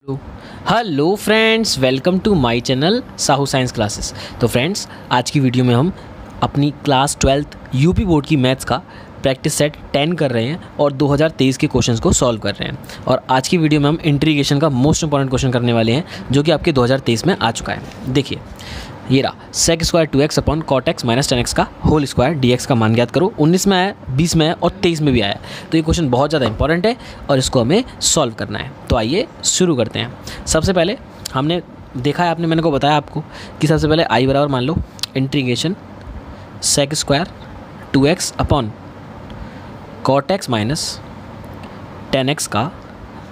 Hello friends, welcome to my channel Sahu science classes. तो friends, आज की वीडियो में हम अपनी क्लास 12th यूपी बोर्ड की मैथ्स का प्रैक्टिस सेट 10 कर रहे हैं और 2023 के क्वेश्चंस को सॉल्व कर रहे हैं। और आज की वीडियो में हम इंटीग्रेशन का मोस्ट इंपॉर्टेंट क्वेश्चन करने वाले हैं, जो कि आपके 2023 में आ चुका है। देखिए, ये रहा sec square 2x upon cot x minus 10x का होल स्क्वायर dx का मान ज्ञात करो। 19 में आया, 20 में आया और 23 में भी आया। तो ये क्वेश्चन बहुत ज़्यादा इंपॉर्टेंट है और इसको हमें सॉल्व करना है। तो आइए शुरू करते हैं। सबसे पहले हमने देखा है, मैंने को बताया आपको कि सबसे पहले आई बराबर मान लो integration sec square 2x upon cot x minus 10x का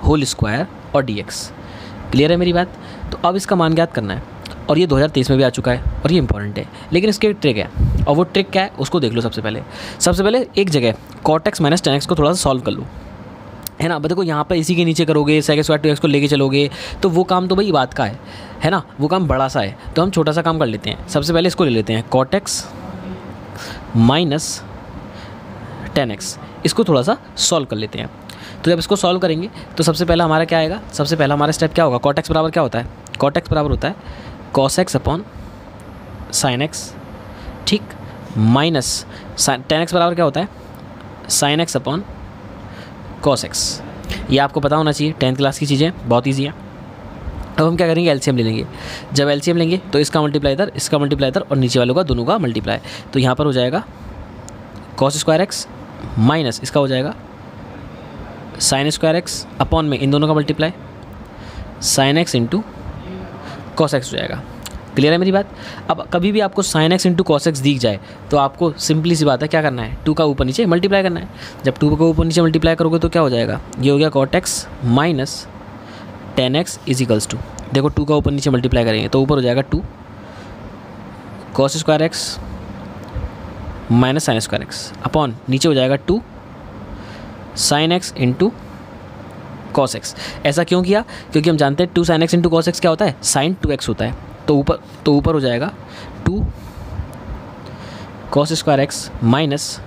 होल स्क्वायर और dx। क्लियर है मेरी बात? तो अब इसका मान ज्ञात करना है और ये 2023 में भी आ चुका है और ये इंपॉर्टेंट है, लेकिन इसकी एक ट्रिक है और वो ट्रिक क्या है उसको देख लो। सबसे पहले एक जगह कॉट एक्स माइनस 10x को थोड़ा सा सॉल्व कर लो, है ना। देखो यहाँ पर इसी के नीचे करोगे, सेक स्क्वायर 2x को लेके चलोगे तो वो काम तो भाई बात का है ना, वो काम बड़ा सा है। तो हम छोटा सा काम कर लेते हैं। सबसे पहले इसको ले लेते हैं कॉट एक्स माइनस 10x, इसको थोड़ा सा सॉल्व कर लेते हैं। तो जब इसको सॉल्व करेंगे तो सबसे पहला हमारा क्या आएगा, सबसे पहला हमारा स्टेप क्या होगा, कॉट एक्स बराबर क्या होता है, कॉट एक्स बराबर होता है cos x upon sine x, ठीक, माइनस 10x बराबर क्या होता है sine x upon cos x. ये आपको पता होना चाहिए, 10th क्लास की चीज़ें बहुत ईजी है। अब हम क्या करेंगे, एलसीएम ले लेंगे। जब एलसीएम लेंगे तो इसका मल्टीप्लाई इधर, इसका मल्टीप्लाई इधर और नीचे वालों का दोनों का मल्टीप्लाई। तो यहाँ पर हो जाएगा कॉस स्क्वायर एक्स माइनस इसका हो जाएगा साइन स्क्वायर एक्स अपॉन में इन दोनों का multiply sign x into cos x हो जाएगा। क्लियर है मेरी बात? अब कभी भी आपको sign x into cos x दिख जाए तो आपको सिंपली सी बात है, क्या करना है, 2 का ऊपर नीचे मल्टीप्लाई करना है। जब 2 का ऊपर नीचे मल्टीप्लाई करोगे तो क्या हो जाएगा, ये हो गया cot x minus 10x equals to, देखो 2 का ऊपर नीचे मल्टीप्लाई करेंगे तो ऊपर हो जाएगा 2 cos square x minus sine square x upon नीचे हो जाएगा 2 sign x into cos x. ऐसा क्यों किया, क्योंकि हम जानते हैं 2 sign x into cos x क्या होता है, साइन 2x होता है। तो ऊपर हो जाएगा 2 cos square x minus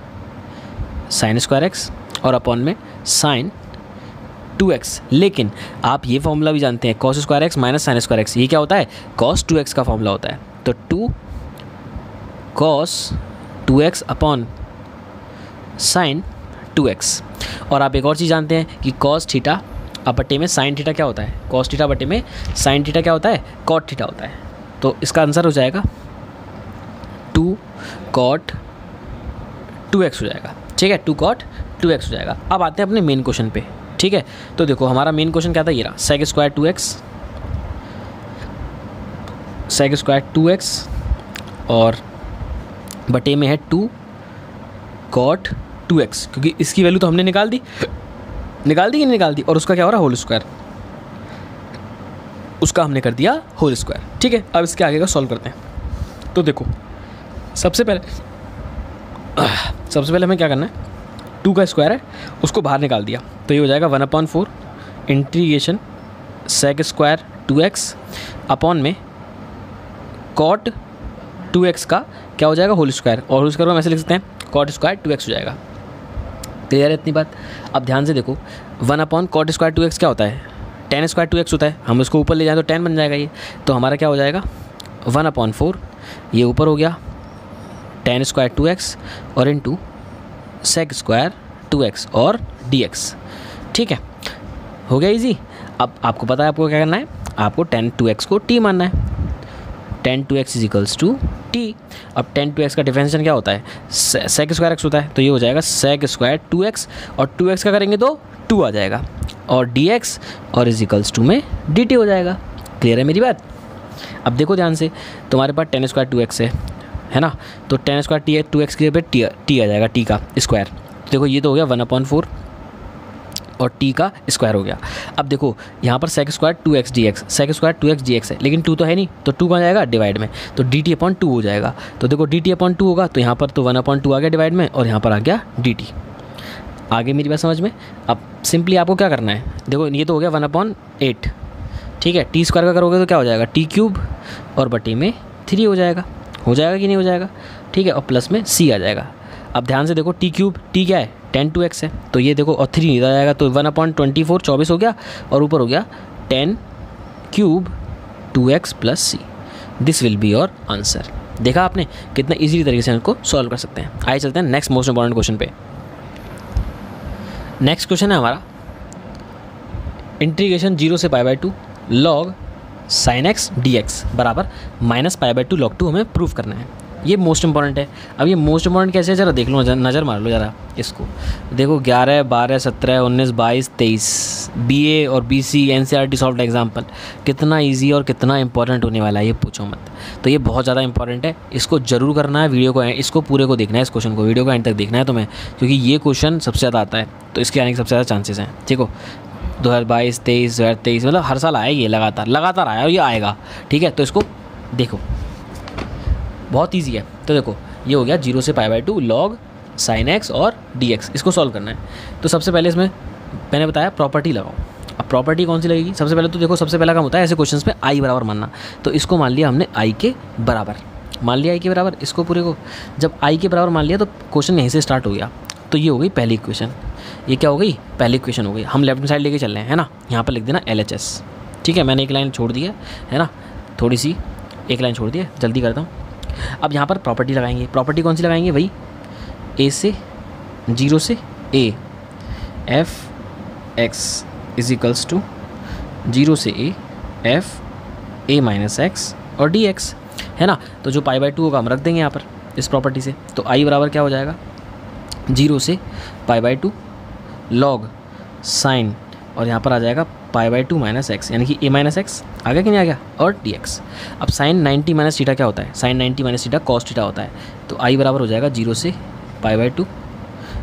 sine square x और अपॉन में साइन 2x। लेकिन आप ये फॉर्मूला भी जानते हैं, cos square x minus sine square x, ये क्या होता है, कॉस 2x का फॉर्मूला होता है। तो 2 cos 2x upon sine 2x। और आप एक और चीज़ जानते हैं कि कॉस थीटा बटे में साइन थीटा क्या होता है, कॉस थीटा बटे में साइन थीटा क्या होता है, कॉट थीटा होता है। तो इसका आंसर हो जाएगा 2 कॉट 2x हो जाएगा, ठीक है, 2 कॉट 2x हो जाएगा। अब आते हैं अपने मेन क्वेश्चन पे, ठीक है। तो देखो हमारा मेन क्वेश्चन क्या था, ये रहा सेक स्क्वायर 2x और बटे में है 2 कॉट 2x, क्योंकि इसकी वैल्यू तो हमने निकाल दी कि नहीं निकाल दी, और उसका क्या हो रहा है होल स्क्वायर, उसका हमने कर दिया होल स्क्वायर, ठीक है। अब इसके आगे का सॉल्व करते हैं। तो देखो सबसे पहले हमें क्या करना है, 2 का स्क्वायर है उसको बाहर निकाल दिया तो ये हो जाएगा 1/4 integration sec square 2x upon में कॉट 2x का क्या हो जाएगा होल स्क्वायर, और होल स्क्वायर को हम ऐसे लिख सकते हैं कॉट स्क्वायर 2x हो जाएगा। क्लियर है इतनी बात? अब ध्यान से देखो 1/cot स्क्वायर 2x क्या होता है, tan स्क्वायर 2x होता है। हम इसको ऊपर ले जाएं तो tan बन जाएगा ये, तो हमारा क्या हो जाएगा 1/4, ये ऊपर हो गया tan स्क्वायर 2x और इंटू सेक स्क्वायर 2x और dx, ठीक है, हो गया इजी। अब आपको पता है आपको क्या करना है, आपको tan 2x को t मानना है, tan 2x equals to t। अब tan 2x का डिफरेंशिएशन क्या होता है, सेक स्क्वायर x होता है, तो ये हो जाएगा सेक स्क्वायर 2x और 2x का करेंगे तो 2 आ जाएगा और dx और इजिकल्स टू में dt हो जाएगा। क्लियर है मेरी बात? अब देखो ध्यान से, तुम्हारे पास tan स्क्वायर 2x है ना, तो tan स्क्वायर 2x के पे t आ जाएगा, t का स्क्वायर। तो देखो ये तो हो गया 1/4 और t का स्क्वायर हो गया। अब देखो यहाँ पर sec square 2x dx, sec square 2x dx है, लेकिन 2 तो है नहीं, तो 2 कहाँ जाएगा डिवाइड में, तो dt/2 हो जाएगा। तो देखो dt/2 होगा तो यहाँ पर तो 1/2 आ गया डिवाइड में और यहाँ पर आ गया dt। आगे मेरी बात समझ में? अब सिंपली आपको क्या करना है, देखो ये तो हो गया 1/8, ठीक है, t स्क्वायर का करोगे तो क्या हो जाएगा t³ और बटे में 3 हो जाएगा कि नहीं हो जाएगा, ठीक है, और प्लस में c आ जाएगा। अब ध्यान से देखो t³ t क्या है tan 2x है, तो ये देखो और 3 नहीं आ जाएगा तो 1/24 24 हो गया और ऊपर हो गया tan cube 2x plus c, this will be your answer. देखा आपने कितना इजीली तरीके से इनको सॉल्व कर सकते हैं। आइए चलते हैं नेक्स्ट मोस्ट इंपॉर्टेंट क्वेश्चन पे। नेक्स्ट क्वेश्चन है हमारा इंटीग्रेशन 0 से π/2 log sin x dx बराबर -π/2 log 2 हमें प्रूव करना है। ये मोस्ट इंपॉर्टेंट है। अब ये मोस्ट इंपॉर्टेंट कैसे है, ज़रा देख लो, नज़र मार लो ज़रा इसको। देखो 11, 12, 17, 19, 22, 23 BA और BC NCERT सॉल्व्ड एग्जाम्पल, कितना इजी और कितना इंपॉर्टेंट होने वाला है ये पूछो मत। तो ये बहुत ज़्यादा इंपॉर्टेंट है, इसको जरूर करना है। वीडियो को इसको पूरे को देखना है, इस क्वेश्चन को वीडियो को एंड तक देखना है तुम्हें, क्योंकि ये क्वेश्चन सबसे ज़्यादा आता है, तो इसके आने के सबसे ज़्यादा चांसेस हैं। ठीक हो, 2022, 23, 2023 मतलब हर साल आएगी, ये लगातार आया और ये आएगा। ठीक है, तो इसको देखो बहुत इजी है। तो देखो ये हो गया 0 से π/2 log sin x और dx, इसको सॉल्व करना है। तो सबसे पहले इसमें मैंने बताया प्रॉपर्टी लगाओ। अब प्रॉपर्टी कौन सी लगेगी, सबसे पहले तो देखो सबसे पहला काम होता है ऐसे क्वेश्चंस पे i बराबर मानना। तो इसको मान लिया हमने i के बराबर, मान लिया i के बराबर, इसको पूरे को जब i के बराबर मान लिया तो क्वेश्चन यहीं से स्टार्ट हो गया। तो ये हो गई पहली इक्वेशन, ये क्या हो गई, पहली इक्वेशन हो गई। हम लेफ्ट साइड लेके चल रहे हैं ना, यहाँ पर लिख देना LHS। ठीक है, मैंने एक लाइन छोड़ दी है ना, थोड़ी सी एक लाइन छोड़ दी है, जल्दी करता हूँ। अब यहाँ पर प्रॉपर्टी लगाएंगे। प्रॉपर्टी कौन सी लगाएंगे, वही a से 0 से a f x is equals to 0 से a f a minus x और dx है ना। तो जो π/2 होगा हम रख देंगे यहाँ पर इस प्रॉपर्टी से। तो i बराबर क्या हो जाएगा, 0 से π/2 log साइन, और यहाँ पर आ जाएगा π/2 माइनस एक्स, यानी कि a माइनस एक्स आ गया कि नहीं आ गया, और dx। अब साइन 90 माइनस थीटा क्या होता है, sine 90 minus theta cos theta होता है। तो i बराबर हो जाएगा 0 से π/2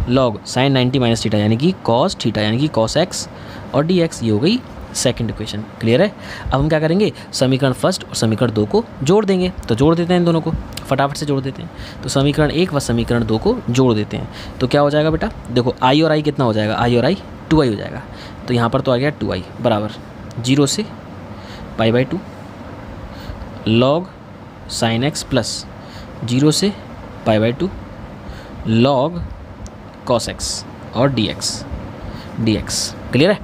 log साइन 90 माइनस थीटा यानी कि कॉस थीटा यानी कि कॉस एक्स और dx। ये हो गई सेकंड इक्वेशन। क्लियर है। अब हम क्या करेंगे, समीकरण फर्स्ट और समीकरण 2 को जोड़ देंगे। तो जोड़ देते हैं इन दोनों को, फटाफट से जोड़ देते हैं। तो समीकरण 1 व समीकरण 2 को जोड़ देते हैं। तो क्या हो जाएगा बेटा, देखो i और i कितना हो जाएगा, i और i 2i हो जाएगा। तो यहाँ पर तो आ गया 2i बराबर 0 से π/2 log साइन एक्स प्लस 0 से π/2 log cos x और dx। क्लियर है।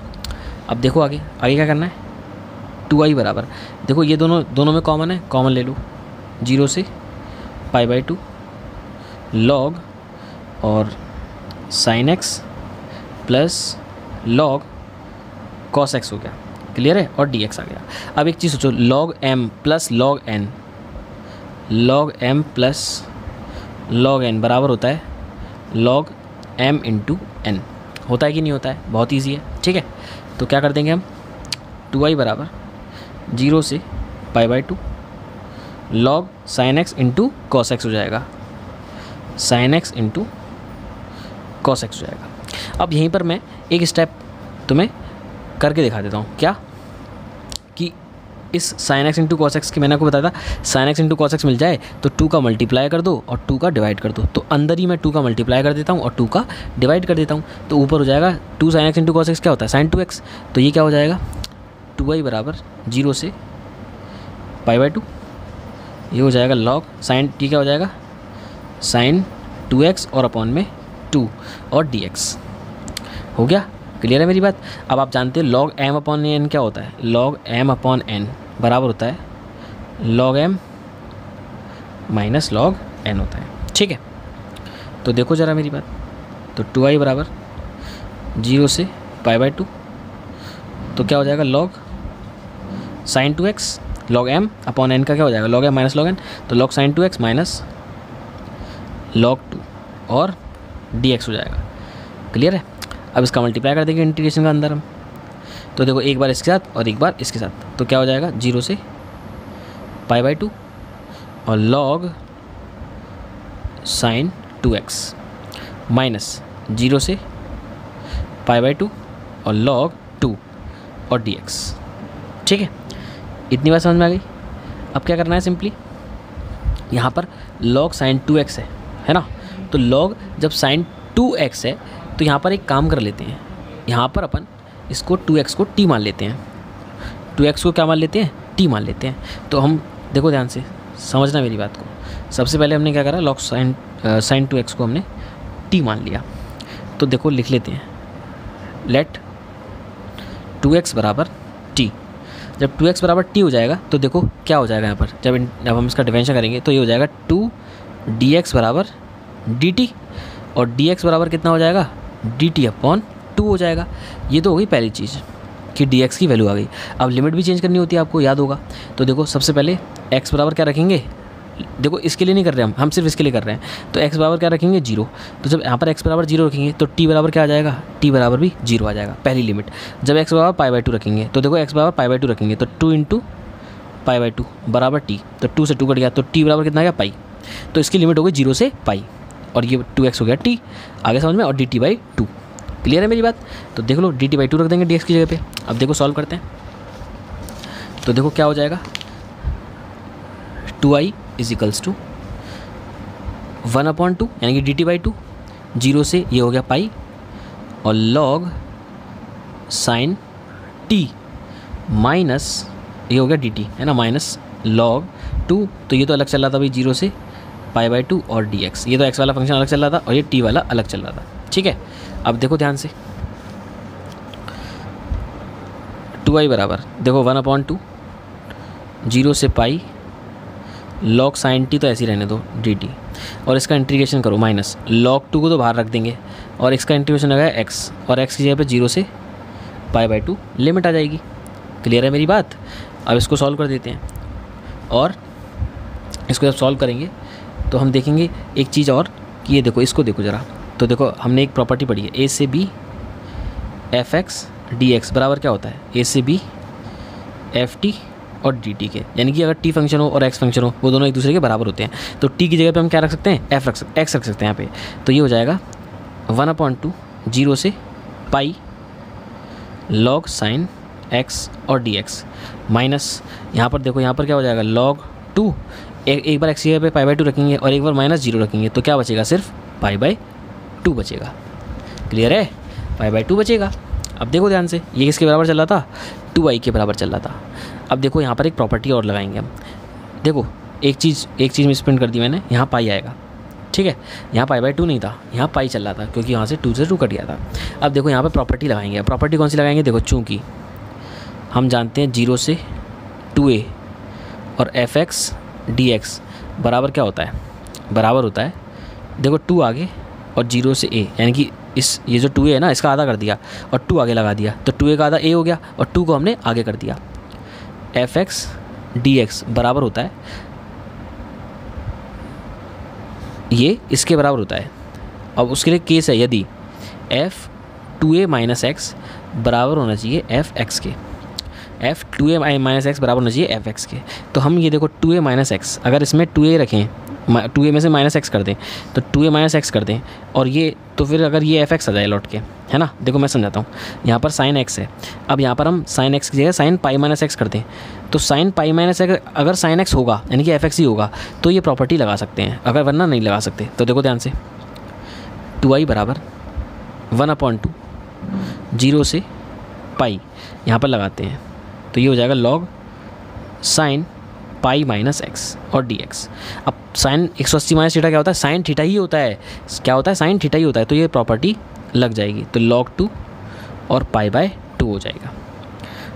अब देखो आगे क्या करना है, 2i बराबर, देखो ये दोनों में कॉमन है, कॉमन ले लो, 0 से π/2 log और sine x plus log cos x हो गया। क्लियर है, और dx आ गया। अब एक चीज़ सोचो, log m plus log n बराबर होता है log m इंटू n, होता है कि नहीं होता है, बहुत ईजी है। ठीक है, तो क्या कर देंगे हम, 2i बराबर 0 से π/2 log sign x into cos x हो जाएगा, sign x into cos x हो जाएगा। अब यहीं पर मैं एक स्टेप तुम्हें करके दिखा देता हूँ, क्या कि इस sine x into cos x की मैंने आपको बताया था, sine x into cos x मिल जाए तो 2 का मल्टीप्लाई कर दो और 2 का डिवाइड कर दो। तो अंदर ही मैं 2 का मल्टीप्लाई कर देता हूँ और 2 का डिवाइड कर देता हूँ। तो ऊपर हो जाएगा 2 sign x into cos x क्या होता है, साइन 2x। तो ये क्या हो जाएगा, 2i बराबर 0 से π/2, ये हो जाएगा log साइन t क्या हो जाएगा, साइन 2x और अपॉन में 2 और dx। हो गया, क्लियर है मेरी बात। अब आप जानते हैं log m अपॉन n क्या होता है, log m अपॉन n बराबर होता है log m minus log n होता है। ठीक है, तो देखो ज़रा मेरी बात, तो 2i बराबर 0 से π/2, तो क्या हो जाएगा log sine 2x, log m upon n का क्या हो जाएगा, log m minus log n, तो log sine 2x minus log 2 और dx हो जाएगा। क्लियर है। अब इसका मल्टीप्लाई कर देंगे इंटीग्रेशन का अंदर हम, तो देखो एक बार इसके साथ और एक बार इसके साथ, तो क्या हो जाएगा 0 से π/2 और log साइन 2x माइनस 0 से π/2 और log 2 और dx। ठीक है, इतनी बात समझ में आ गई। अब क्या करना है, सिंपली यहाँ पर log साइन 2x है ना, तो log जब साइन 2x है तो यहाँ पर एक काम कर लेते हैं, यहाँ पर अपन इसको 2x को t मान लेते हैं, 2x को क्या मान लेते हैं, t मान लेते हैं। तो हम देखो ध्यान से समझना मेरी बात को। सबसे पहले हमने क्या करा, log साइन 2x को हमने t मान लिया। तो देखो लिख लेते हैं, लेट 2x बराबर t। जब 2x बराबर t हो जाएगा तो देखो क्या हो जाएगा यहाँ पर, जब हम इसका डिफरेंशियल करेंगे तो ये हो जाएगा 2dx बराबर dt, और dx बराबर कितना हो जाएगा, dt अपॉन 2 हो जाएगा। ये तो हो गई पहली चीज़ कि dx की वैल्यू आ गई। अब लिमिट भी चेंज करनी होती है, आपको याद होगा। तो देखो सबसे पहले x बराबर क्या रखेंगे, देखो इसके लिए नहीं कर रहे हम सिर्फ इसके लिए कर रहे हैं। तो x बराबर क्या रखेंगे, 0। तो जब यहाँ पर x बराबर 0 रखेंगे तो t बराबर क्या आ जाएगा, t बराबर भी 0 आ जाएगा, पहली लिमिट। जब x बराबर पाई/2 रखेंगे तो देखो x बराबर पाई/2 रखेंगे तो 2 इंटू पाई/2 बराबर t, तो 2 से 2 कट गया तो t बराबर कितना आ गया, पाई। तो इसकी लिमिट हो गई 0 से पाई, और ये 2x हो गया t, आगे समझ में, और dt/2। क्लियर है मेरी बात। तो देख लो dt/2 रख देंगे dx की जगह पे। अब देखो सॉल्व करते हैं, तो देखो क्या हो जाएगा, 2i = 1/2 यानी कि dt/2, 0 से ये हो गया पाई, और log sin t माइनस ये हो गया dt है ना, माइनस log 2, तो ये तो अलग चल रहा था भाई 0 से पाई/2, और dx ये तो x वाला फंक्शन अलग चल रहा था और ये t वाला अलग चल रहा था। ठीक है, अब देखो ध्यान से, 2i बराबर देखो 1/2, 0 से पाई, log sin t तो ऐसे ही रहने दो dt, और इसका इंटीग्रेशन करो माइनस log 2 को तो बाहर रख देंगे, और इसका इंटीग्रेशन आ गया x, और x की जगह पे 0 से पाई/2 लिमिट आ जाएगी। क्लियर है मेरी बात। अब इसको सॉल्व कर देते हैं, और इसको जब सॉल्व करेंगे तो हम देखेंगे एक चीज़ और कि ये देखो, इसको देखो ज़रा। तो देखो हमने एक प्रॉपर्टी पढ़ी है, a से b f(x) dx बराबर क्या होता है, a से b ft और dt के, यानी कि अगर t फंक्शन हो और x फंक्शन हो वो दोनों एक दूसरे के बराबर होते हैं। तो t की जगह पे हम क्या रख सकते हैं, x रख सकते हैं यहाँ पे। तो ये हो जाएगा 1/2, 0 से पाई log sin x और dx, माइनस यहाँ पर देखो, यहाँ पर क्या हो जाएगा log 2, एक बार x की जगह पे पाई/2 रखेंगे और एक बार -0 रखेंगे, तो क्या बचेगा, सिर्फ पाई/2 बचेगा। क्लियर है, पाई/2 बचेगा। अब देखो ध्यान से, ये किसके बराबर चल रहा था, 2i के बराबर चल रहा था। अब देखो यहाँ पर एक प्रॉपर्टी और लगाएंगे हम। देखो एक चीज़ मिस प्रिंट कर दी मैंने, यहाँ पाई आएगा। ठीक है, यहाँ पाई/2 नहीं था, यहाँ पाई चल रहा था क्योंकि यहाँ से 2 से 2 कट गया था। अब देखो यहाँ पर प्रॉपर्टी लगाएंगे। प्रॉपर्टी कौन सी लगाएंगे, देखो चूँकि हम जानते हैं 0 से 2a और f(x) dx बराबर क्या होता है, बराबर होता है, देखो 2 आगे और 0 से a, यानी कि ये जो 2a है ना, इसका आधा कर दिया और 2 आगे लगा दिया, तो 2a का आधा a हो गया और 2 को हमने आगे कर दिया। f(x) dx बराबर होता है, ये इसके बराबर होता है। अब उसके लिए केस है, यदि f(2a - x) बराबर होना चाहिए f(x) के, f(2a - x) बराबर होना चाहिए f(x) के। तो हम ये देखो 2a - x, अगर इसमें 2a रखें, 2a में से -x कर दें तो 2a - x कर दें, और ये तो फिर अगर ये f(x) आ जाए लौट के, है ना। देखो मैं समझाता हूँ, यहाँ पर sin x है, अब यहाँ पर हम sin x की जगह sin पाई -x कर दें, तो sin पाई -x अगर sin x होगा यानी कि f(x) ही होगा तो ये प्रॉपर्टी लगा सकते हैं, अगर वरना नहीं लगा सकते। तो देखो ध्यान से, 2i बराबर 1/2, 0 से पाई यहाँ पर लगाते हैं, तो ये हो जाएगा log sin पाई -x और dx। अब sin 180 - थीटा क्या होता है, sin थीटा ही होता है, क्या होता है, sin थीटा ही होता है, तो ये प्रॉपर्टी लग जाएगी, तो log 2 और पाई/2 हो जाएगा।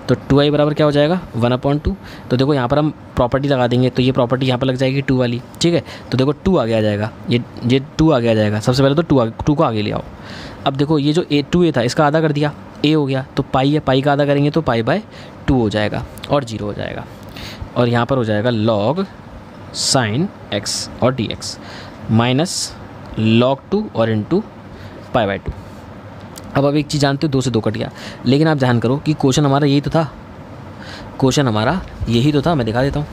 तो 2i बराबर क्या हो जाएगा, 1/2। तो देखो यहाँ पर हम प्रॉपर्टी लगा देंगे, तो ये प्रॉपर्टी यहाँ पर लग जाएगी 2 वाली। ठीक है, तो देखो 2 आगे आ जाएगा, ये 2 आगे आ जाएगा। सबसे पहले तो 2 को आगे ले आओ। अब देखो ये जो 2a था इसका आधा कर दिया, a हो गया, तो पाई है, पाई का आधा करेंगे तो पाई/2 हो जाएगा और 0 हो जाएगा, और यहाँ पर हो जाएगा log sin x और dx माइनस log 2 और इंटू पाई/2। अब एक चीज़ जानते हो, 2 से 2 कट गया, लेकिन आप ध्यान करो कि क्वेश्चन हमारा यही तो था, क्वेश्चन हमारा यही तो था। मैं दिखा देता हूँ,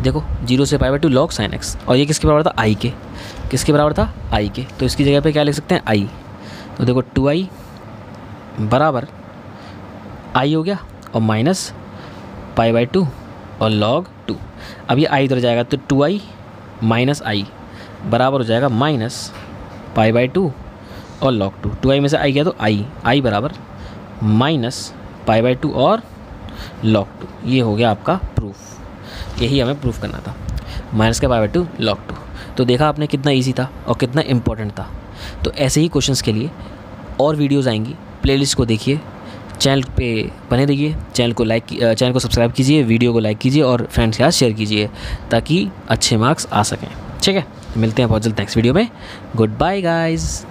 देखो 0 से पाई/2 log sin x, और ये किसके बराबर था, i के। किसके बराबर था, i के। तो इसकी जगह पे क्या लिख सकते हैं, i। तो देखो 2i बराबर i हो गया और माइनस पाई/2 और log 2। अब ये i इधर जाएगा तो 2i माइनस i बराबर हो जाएगा माइनस पाई/2 और log 2। 2i में से i गया तो i बराबर माइनस पाई/2 और log 2। ये हो गया आपका प्रूफ, यही हमें प्रूफ करना था, माइनस का पाई/2 log 2। तो देखा आपने कितना इजी था और कितना इम्पोर्टेंट था। तो ऐसे ही क्वेश्चंस के लिए और वीडियोज़ आएंगी, प्लेलिस्ट को देखिए, चैनल पे बने रहिए, चैनल को सब्सक्राइब कीजिए, वीडियो को लाइक कीजिए और फ्रेंड्स के साथ शेयर कीजिए ताकि अच्छे मार्क्स आ सकें। ठीक है, मिलते हैं बहुत जल्द नेक्स्ट वीडियो में। Good bye guys.